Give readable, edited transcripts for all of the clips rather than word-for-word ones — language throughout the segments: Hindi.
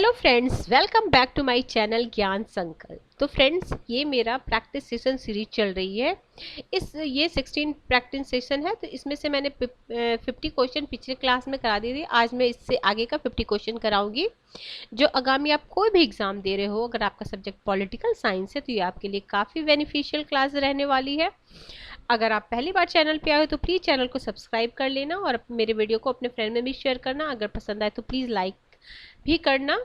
Hello friends, welcome back to my channel Gyan Sankalp. तो फ्रेंड्स, ये मेरा प्रैक्टिस सेशन सीरीज चल रही है। ये 16 प्रैक्टिस सेशन है। तो इसमें से मैंने 50 क्वेश्चन पिछले क्लास में करा दिए थे। आज मैं इससे आगे का 50 क्वेश्चन कराऊंगी, जो आगामी आप कोई भी एग्जाम दे रहे हो। अगर आपका सब्जेक्ट पॉलिटिकल साइंस है तो ये आपके लिए काफ़ी बेनिफिशियल क्लास रहने वाली है। अगर आप पहली बार चैनल पे आए हो तो प्लीज़ चैनल को सब्सक्राइब कर लेना और मेरे वीडियो को अपने फ्रेंड में भी शेयर करना। अगर पसंद आए तो प्लीज़ लाइक भी करना।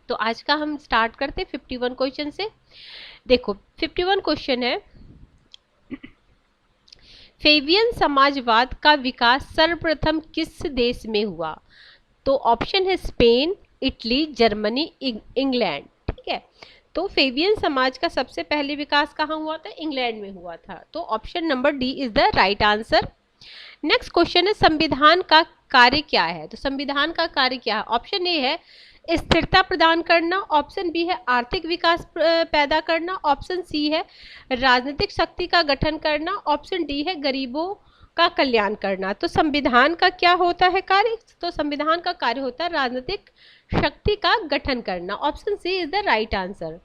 तो आज का हम स्टार्ट करते हैं 51 क्वेश्चन से। देखो 51 क्वेश्चन है, फेबियन समाजवाद का विकास सर्वप्रथम किस देश में हुआ? तो ऑप्शन है स्पेन, इटली, जर्मनी, इंग्लैंड। ठीक है, तो फेबियन समाज का सबसे पहले विकास कहाँ हुआ था? इंग्लैंड में हुआ था। तो option number D is the right answer. Next question है, संविधान का कार्य क्या है? तो संविधान का कार्य क्या है? ऑप्शन ए है स्थिरता प्रदान करना, ऑप्शन बी है आर्थिक विकास पैदा करना, ऑप्शन सी है राजनीतिक शक्ति का गठन करना, ऑप्शन डी है गरीबों का कल्याण करना। तो संविधान का क्या होता है कार्य? तो संविधान का कार्य होता है राजनीतिक शक्ति का गठन करना। Option C is the right answer.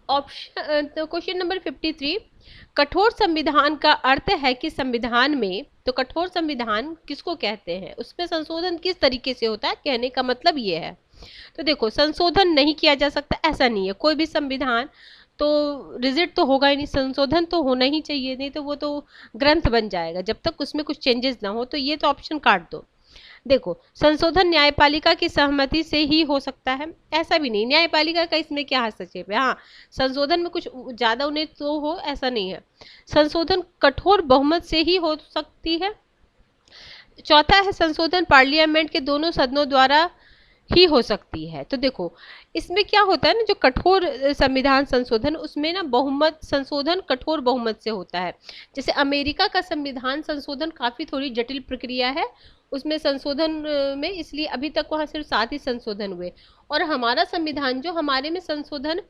Option तो क्वेश्चन नंबर 53, कठोर संविधान का अर्थ है कि संविधान में, तो कठोर संविधान किसको कहते हैं? उसमें संशोधन किस तरीके से होता है? कहने का मतलब ये है। तो देखो, संशोधन नहीं किया जा सकता ऐसा नहीं है। कोई भी संविधान तो रिजिड तो होगा ही नहीं, संशोधन तो होना ही चाहिए, नहीं तो वो तो ग्रंथ बन जाएगा जब तक उसमें कुछ चेंजेस ना हो। तो ये तो ऑप्शन काट दो। देखो, संशोधन न्यायपालिका की सहमति से ही हो सकता है, ऐसा भी नहीं। न्यायपालिका का इसमें क्या हस्तक्षेप है? हाँ, संशोधन में कुछ ज्यादा उन्हें तो हो, ऐसा नहीं है। संशोधन कठोर बहुमत से ही हो सकती है। चौथा है संशोधन पार्लियामेंट के दोनों सदनों द्वारा ही हो सकती है। तो देखो, इसमें क्या होता है ना, जो कठोर संविधान संशोधन, उसमें ना बहुमत संशोधन कठोर बहुमत से होता है। जैसे अमेरिका का संविधान संशोधन काफी थोड़ी जटिल प्रक्रिया है उसमें संशोधन में, इसलिए अभी तक वहाँ सिर्फ 7 ही संशोधन हुए। और हमारा संविधान, जो हमारे में संशोधन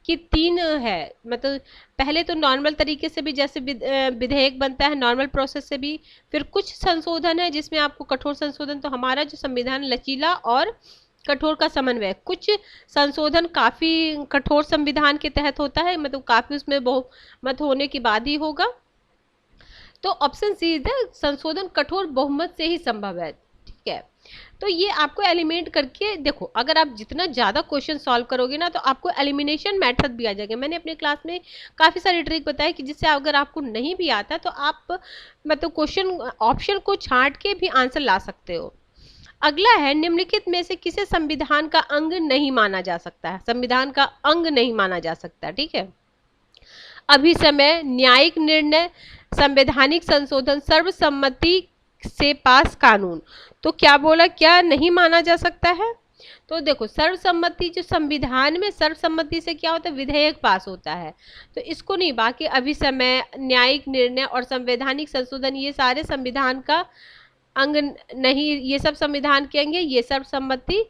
की 3 है, मतलब पहले तो नॉर्मल तरीके से भी जैसे विधेयक बनता है नॉर्मल प्रोसेस से भी, फिर कुछ संशोधन है जिसमें आपको कठोर संशोधन। तो हमारा जो संविधान लचीला और कठोर का समन्वय, कुछ संशोधन काफी कठोर संविधान के तहत होता है, मतलब काफी उसमें बहुमत होने के बाद ही होगा। तो ऑप्शन सी इज संशोधन कठोर बहुमत से ही संभव है। ठीक है, तो ये आपको एलिमिनेट करके देखो, अगर आप जितना ज़्यादा क्वेश्चन सॉल्व करोगे ना तो आपको एलिमिनेशन मेथड भी आ जाएगा। मैंने अपने क्लास में काफ़ी सारी ट्रिक बताई कि जिससे अगर आपको नहीं भी आता तो आप मतलब क्वेश्चन ऑप्शन को छांट के भी आंसर ला सकते हो। अगला है, निम्नलिखित में से किसे संविधान का अंग नहीं माना जा सकता है? संविधान का अंग नहीं माना जा सकता। ठीक है, अभिसमय, न्यायिक निर्णय, संवैधानिक संशोधन, सर्वसम्मति से पास कानून। तो क्या बोला, क्या नहीं माना जा सकता है? तो देखो, सर्वसम्मति, जो संविधान में सर्वसम्मति से क्या होता है? विधेयक पास होता है, तो इसको नहीं। बाकी अभिसमय, न्यायिक निर्णय और संवैधानिक संशोधन, ये सारे संविधान का अंग नहीं। ये सब संविधान के अंग है। ये सर्वसम्मति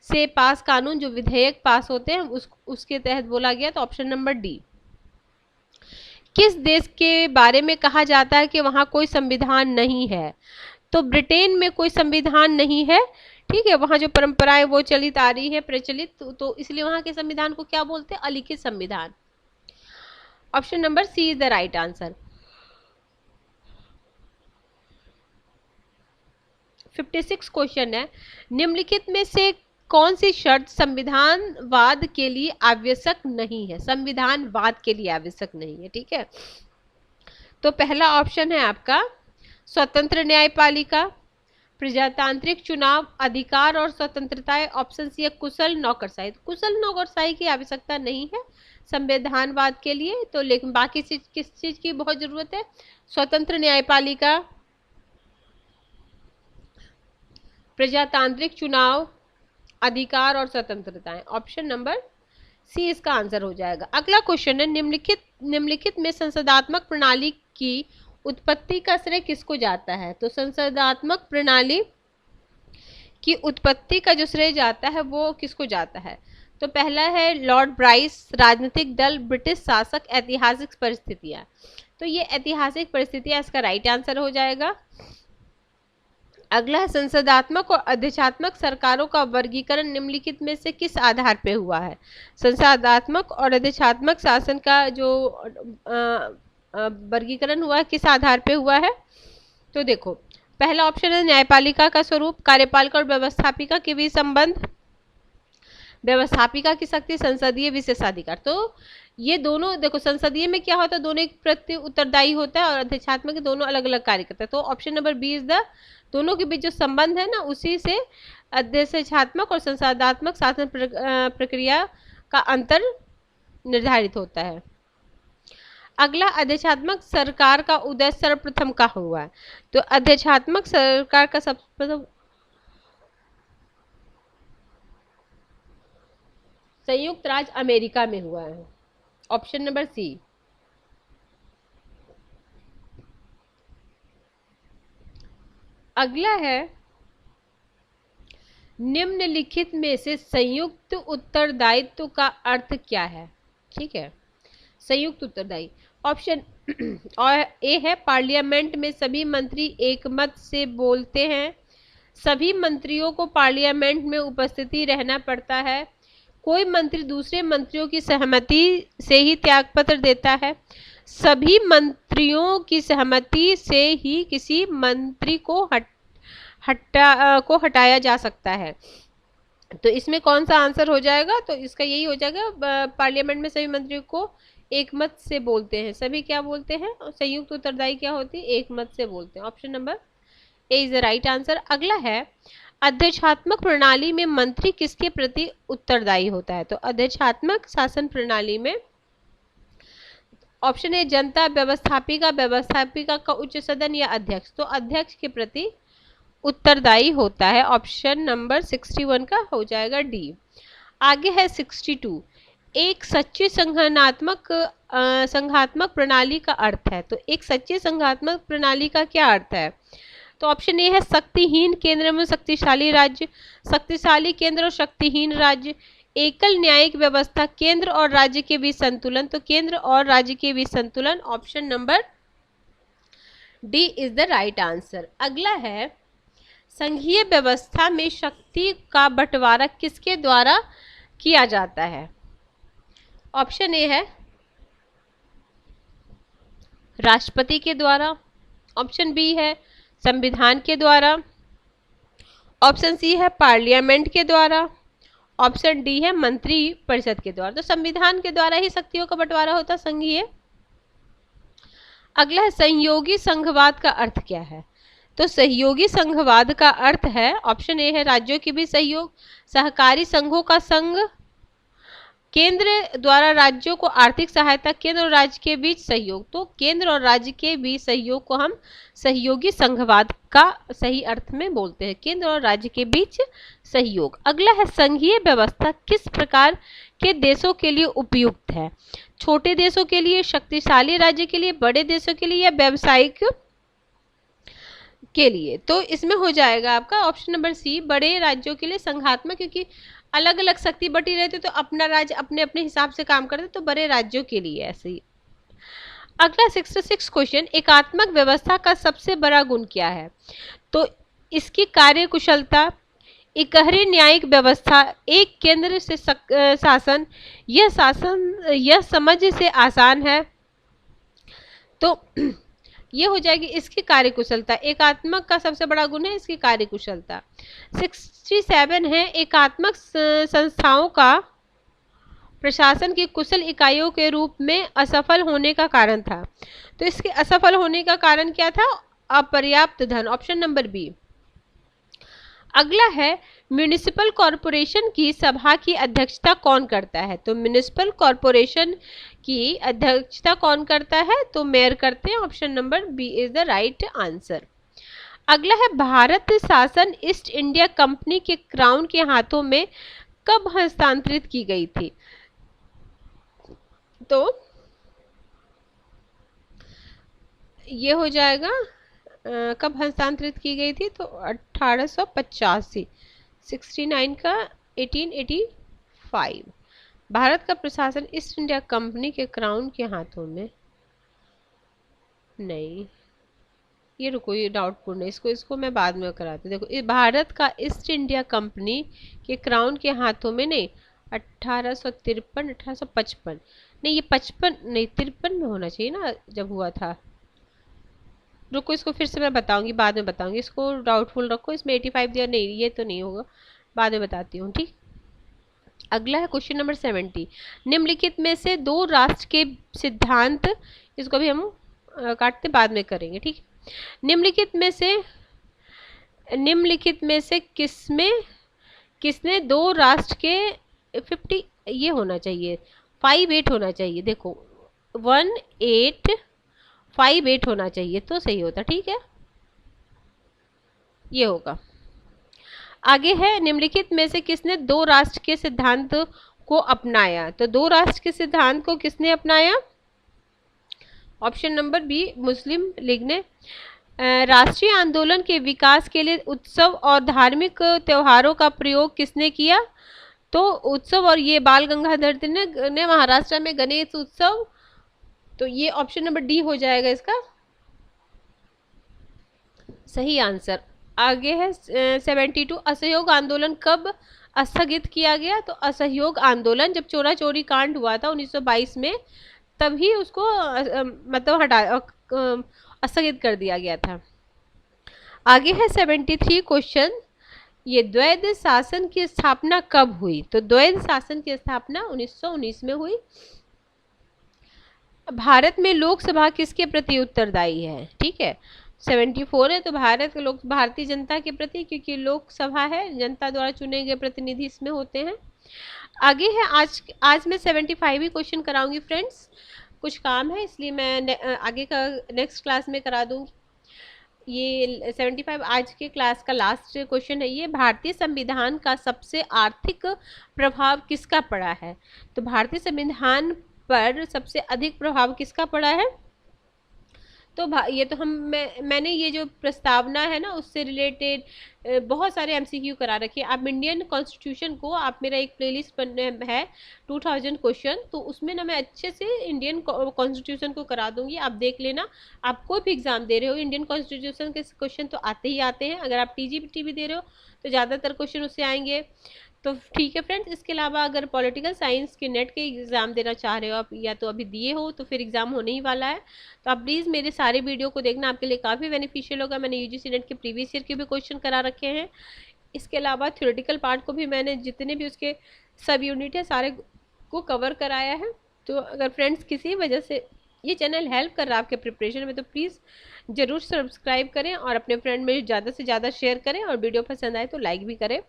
से पास कानून, जो विधेयक पास होते हैं उसके तहत बोला गया। तो ऑप्शन नंबर डी। किस देश के बारे में कहा जाता है कि वहाँ कोई संविधान नहीं है? तो ब्रिटेन में कोई संविधान नहीं है। ठीक है, वहाँ जो परंपराएं वो चलित आ रही है प्रचलित, तो इसलिए वहाँ के संविधान को क्या बोलते हैं? अलिखित संविधान। Option number C is the right answer. 56 question है, निम्नलिखित में से कौन सी शर्त संविधानवाद के लिए आवश्यक नहीं है? संविधानवाद के लिए आवश्यक नहीं है। ठीक है, तो पहला ऑप्शन है आपका स्वतंत्र न्यायपालिका, प्रजातांत्रिक चुनाव, अधिकार और स्वतंत्रताएं। ऑप्शन सी है कुशल नौकरशाही। कुशल नौकरशाही की आवश्यकता नहीं है संविधानवाद के लिए। तो लेकिन बाकी चीज, किस चीज की बहुत जरूरत है? स्वतंत्र न्यायपालिका, प्रजातांत्रिक चुनाव, अधिकार और स्वतंत्रताएं। ऑप्शन नंबर सी इसका आंसर हो जाएगा। अगला क्वेश्चन है, निम्नलिखित में संसदात्मक प्रणाली की उत्पत्ति का श्रेय किसको जाता है? तो संसदात्मक प्रणाली की उत्पत्ति का जो श्रेय जाता है वो किसको जाता है? तो पहला है लॉर्ड ब्राइस, राजनीतिक दल, ब्रिटिश शासक, ऐतिहासिक परिस्थितियां। तो ये ऐतिहासिक परिस्थितियां इसका राइट आंसर हो जाएगा। अगला है संसदात्मक और अध्यक्षात्मक सरकारों का वर्गीकरण निम्नलिखित में से किस आधार पे हुआ है। संसदात्मक और अध्यक्षात्मक शासन का जो वर्गीकरण हुआ है किस आधार पे हुआ है। तो देखो, पहला ऑप्शन है न्यायपालिका का स्वरूप, कार्यपालिका और व्यवस्थापिका के बीच संबंध, व्यवस्थापिका की शक्ति, संसदीय विशेषाधिकार। तो ये दोनों देखो, संसदीय में क्या होता है, दोनों एक प्रति उत्तरदायी होता है और अध्यक्षात्मक के दोनों अलग अलग कार्य करते हैं। तो option number B is the, दोनों के बीच जो संबंध है ना, उसी से अध्यक्षात्मक और संसदात्मक शासन प्रक्रिया का अंतर निर्धारित होता है। अगला, अध्यक्षात्मक सरकार का उदय सर्वप्रथम कहाँ हुआ है। तो अध्यक्षात्मक सरकार का सर्वप्रथम संयुक्त राज्य अमेरिका में हुआ है। Option number C. अगला है, निम्नलिखित में से संयुक्त उत्तरदायित्व का अर्थ क्या है। ठीक है, संयुक्त उत्तरदायी। ऑप्शन और ए है, पार्लियामेंट में सभी मंत्री एक मत से बोलते हैं, सभी मंत्रियों को पार्लियामेंट में उपस्थिति रहना पड़ता है, कोई मंत्री दूसरे मंत्रियों की सहमति से ही त्यागपत्र देता है, सभी मंत्रियों की सहमति से ही किसी मंत्री को हटाया जा सकता है। तो इसमें कौन सा आंसर हो जाएगा। तो इसका यही हो जाएगा, पार्लियामेंट में सभी मंत्रियों को एक मत से बोलते हैं। सभी क्या बोलते हैं, संयुक्त उत्तरदायी क्या होती है, एक मत से बोलते हैं। Option number A is the right answer. अगला है, अध्यक्षात्मक प्रणाली में मंत्री किसके प्रति उत्तरदायी होता है। तो अध्यक्षात्मक शासन प्रणाली में ऑप्शन ए जनता, व्यवस्थापिका, व्यवस्थापिका का उच्च सदन या अध्यक्ष। तो अध्यक्ष के प्रति उत्तरदायी होता है। ऑप्शन नंबर 61 का हो जाएगा डी। आगे है 62, एक सच्ची संघात्मक प्रणाली का अर्थ है। तो एक सच्ची संघात्मक प्रणाली का क्या अर्थ है। तो ऑप्शन ए है, शक्तिहीन केंद्र में शक्तिशाली राज्य, शक्तिशाली केंद्र और शक्तिहीन राज्य, एकल न्यायिक व्यवस्था, केंद्र और राज्य के बीच संतुलन। तो केंद्र और राज्य के बीच संतुलन। Option number D is the right answer. अगला है, संघीय व्यवस्था में शक्ति का बंटवारा किसके द्वारा किया जाता है। ऑप्शन ए है, राष्ट्रपति के द्वारा, ऑप्शन बी है संविधान के द्वारा, ऑप्शन सी है पार्लियामेंट के द्वारा, ऑप्शन डी है मंत्री परिषद के द्वारा। तो संविधान के द्वारा ही शक्तियों का बंटवारा होता है संघीय। अगला है, सहयोगी संघवाद का अर्थ क्या है। तो सहयोगी संघवाद का अर्थ है, ऑप्शन ए है, राज्यों के बीच सहयोग, सहकारी संघों का संघ, केंद्र द्वारा राज्यों को आर्थिक सहायता, केंद्र और राज्य के बीच सहयोग। तो केंद्र और राज्य के बीच सहयोग को हम सहयोगी संघवाद का सही अर्थ में बोलते हैं, केंद्र और राज्य के बीच सहयोग। अगला है, संघीय व्यवस्था किस प्रकार के देशों के लिए उपयुक्त है। छोटे देशों के लिए, शक्तिशाली राज्य के लिए, बड़े देशों के लिए या व्यावसायिक के लिए। तो इसमें हो जाएगा आपका ऑप्शन नंबर सी, बड़े राज्यों के लिए संघात्मक, क्योंकि अलग अलग शक्ति बटी रहती तो अपना राज्य अपने अपने हिसाब से काम करते, तो बड़े राज्यों के लिए ऐसे ही। अगला 66 क्वेश्चन, एकात्मक व्यवस्था का सबसे बड़ा गुण क्या है। तो इसकी कार्यकुशलता, इकहरी न्यायिक व्यवस्था, एक केंद्र से शासन, यह समझ से आसान है। तो ये हो जाएगी इसकी कार्यकुशलता। एकात्मक का सबसे बड़ा गुण है इसकी कार्यकुशलता। 67 है, एकात्मक संस्थाओं का प्रशासन की कुशल इकाइयों के रूप में असफल होने का कारण था। तो इसके असफल होने का कारण क्या था, अपर्याप्त धन। Option number B. अगला है, म्युनिसिपल कॉरपोरेशन की सभा की अध्यक्षता कौन करता है। तो म्युनिसिपल कॉरपोरेशन की अध्यक्षता कौन करता है, तो मेयर करते हैं। Option number B is the right answer. अगला है, भारत शासन ईस्ट इंडिया कंपनी के क्राउन के हाथों में कब हस्तांतरित की गई थी। तो ये हो जाएगा कब हस्तांतरित की गई थी, तो 1885, 69 का 1885। भारत का प्रशासन ईस्ट इंडिया कंपनी के क्राउन के हाथों में नहीं, ये रुको, ये डाउटफुल है, इसको इसको मैं बाद में कराती हूँ। देखो, भारत का ईस्ट इंडिया कंपनी के क्राउन के हाथों में नहीं, 1853 1855, नहीं ये 55 नहीं 53 में होना चाहिए ना जब हुआ था। रुको, इसको फिर से मैं बताऊंगी, बाद में बताऊंगी, इसको डाउटफुल रखो, इसमें 85 दिया, नहीं ये तो नहीं होगा, बाद में बताती हूँ, ठीक। अगला है क्वेश्चन नंबर 70। निम्नलिखित में से दो राष्ट्र के सिद्धांत, इसको भी हम काटते बाद में करेंगे, ठीक। निम्नलिखित में से किसने दो राष्ट्र के 50, ये होना चाहिए 58 होना चाहिए, देखो 1858 होना चाहिए तो सही होता, ठीक है, ये होगा। आगे है, निम्नलिखित में से किसने दो राष्ट्र के सिद्धांत को अपनाया, तो दो राष्ट्र के सिद्धांत को किसने अपनाया, ऑप्शन नंबर बी, मुस्लिम लीग ने। राष्ट्रीय आंदोलन के विकास के लिए उत्सव और धार्मिक त्योहारों का प्रयोग किसने किया, तो उत्सव, और ये बाल गंगाधर तिलक ने महाराष्ट्र में गणेश उत्सव, तो ये ऑप्शन नंबर डी हो जाएगा इसका सही आंसर। आगे है 72। असहयोग आंदोलन कब स्थगित किया गया, तो असहयोग आंदोलन जब चोरा चोरी कांड हुआ था 1922 में, तभी उसको मतलब स्थगित कर दिया गया था। आगे है 73 क्वेश्चन, ये द्वैध शासन की स्थापना कब हुई, तो द्वैध शासन की स्थापना 1919 में हुई। भारत में लोकसभा किसके प्रति उत्तरदायी है, ठीक है, 74 है, तो भारतीय जनता के प्रति, क्योंकि लोकसभा है, जनता द्वारा चुने गए प्रतिनिधि इसमें होते हैं। आगे है, आज मैं 75 ही क्वेश्चन कराऊंगी फ्रेंड्स, कुछ काम है इसलिए मैं आगे का नेक्स्ट क्लास में करा दूंगी। ये 75 आज के क्लास का लास्ट क्वेश्चन है। ये भारतीय संविधान का सबसे आर्थिक प्रभाव किसका पड़ा है, तो भारतीय संविधान पर सबसे अधिक प्रभाव किसका पड़ा है, तो ये तो मैंने ये जो प्रस्तावना है ना उससे रिलेटेड बहुत सारे एमसीक्यू करा रखे हैं। आप इंडियन कॉन्स्टिट्यूशन को, आप मेरा एक प्लेलिस्ट है 2000 क्वेश्चन, तो उसमें ना मैं अच्छे से इंडियन कॉन्स्टिट्यूशन को करा दूंगी, आप देख लेना। आप कोई भी एग्जाम दे रहे हो, इंडियन कॉन्स्टिट्यूशन के क्वेश्चन तो आते ही आते हैं, अगर आप टीजीटी भी दे रहे हो तो ज़्यादातर क्वेश्चन उससे आएंगे। तो ठीक है फ्रेंड्स, इसके अलावा अगर पॉलिटिकल साइंस के नेट के एग्ज़ाम देना चाह रहे हो आप, या तो अभी दिए हो तो फिर एग्ज़ाम होने ही वाला है, तो आप प्लीज़ मेरे सारे वीडियो को देखना, आपके लिए काफ़ी बेनिफिशियल होगा। मैंने यूजीसी नेट के प्रीवियस ईयर के भी क्वेश्चन करा रखे हैं, इसके अलावा थ्योरेटिकल पार्ट को भी मैंने जितने भी उसके सब यूनिट है सारे को कवर कराया है। तो अगर फ्रेंड्स किसी वजह से ये चैनल हेल्प कर रहा है आपके प्रिपरेशन में, तो प्लीज़ ज़रूर सब्सक्राइब करें और अपने फ्रेंड में ज़्यादा से ज़्यादा शेयर करें, और वीडियो पसंद आए तो लाइक भी करें।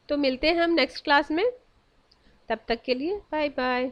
तो मिलते हैं हम नेक्स्ट क्लास में, तब तक के लिए बाय बाय।